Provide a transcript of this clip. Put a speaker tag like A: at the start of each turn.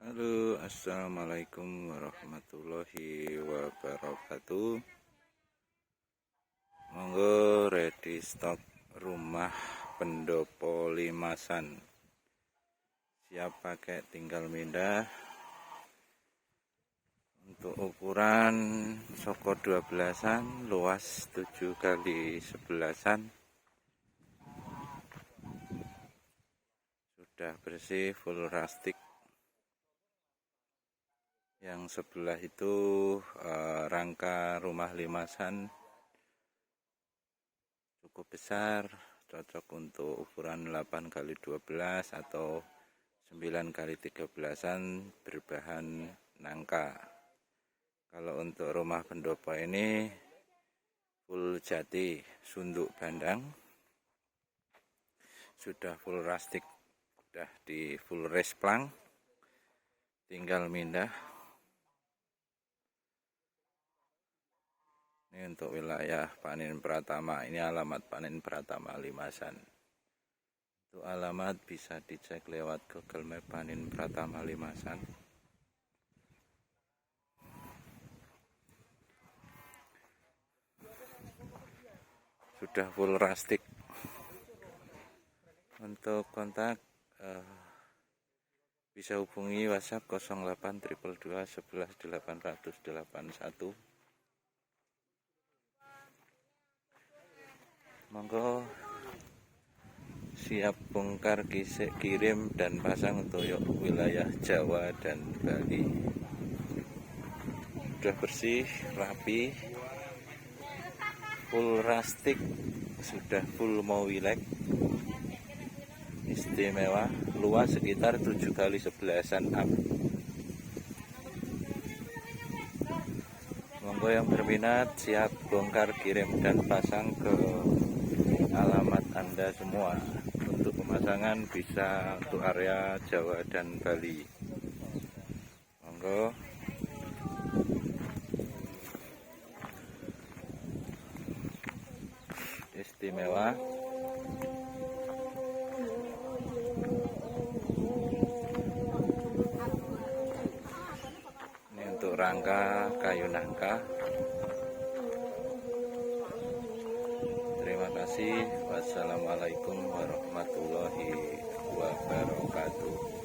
A: Halo, assalamualaikum warahmatullahi wabarakatuh. Monggo ready stock rumah pendopo limasan. Siap pakai, tinggal mindah. Untuk ukuran soko 12-an, luas 7 kali 11-an. Sudah bersih, full rustic. Yang sebelah itu rangka rumah limasan cukup besar, cocok untuk ukuran 8 kali 12 atau 9 kali 13-an berbahan nangka. Kalau untuk rumah pendopo ini full jati, sunduk bandang, sudah full rustic, sudah di full resplang, tinggal mindah. Ini untuk wilayah Panin Pratama, ini alamat Panin Pratama Limasan. Untuk alamat bisa dicek lewat Google Map Panin Pratama Limasan. Sudah full rustic. Untuk kontak bisa hubungi WhatsApp 08 222 11 881. Monggo siap bongkar, kirim dan pasang untuk wilayah Jawa dan Bali. Sudah bersih, rapi, full rustic, sudah full mowilek, istimewa, luas sekitar 7 kali 11-an up. Monggo yang berminat siap bongkar, kirim dan pasang ke alamat Anda semua. Untuk pemasangan bisa untuk area Jawa dan Bali. Monggo. Istimewa. Ini untuk rangka kayu nangka. Terima kasih. Wassalamualaikum warahmatullahi wabarakatuh.